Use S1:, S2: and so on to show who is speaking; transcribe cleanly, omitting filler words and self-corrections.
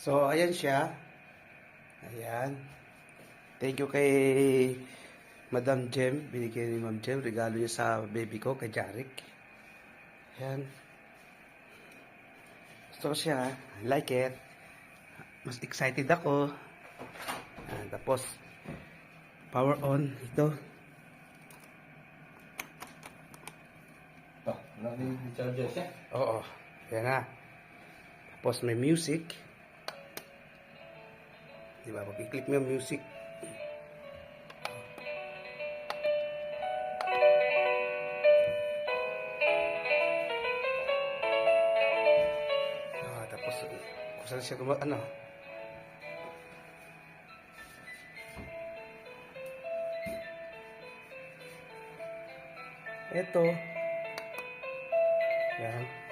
S1: So, ayan siya. Ayan. Thank you kay Madam Jem. Binigay ni Ma'am Jem. Regalo niya sa baby ko, kay Jarek. Ayan. Gusto ko siya. I like it. Mas excited ako. Ayan, tapos, power on. Ito.
S2: May charger siya.
S1: Oo. Ayan na. Tapos may music. Diba? Pag i-click mo yung music. Tapos kung saan siya ano. Ito. Yan.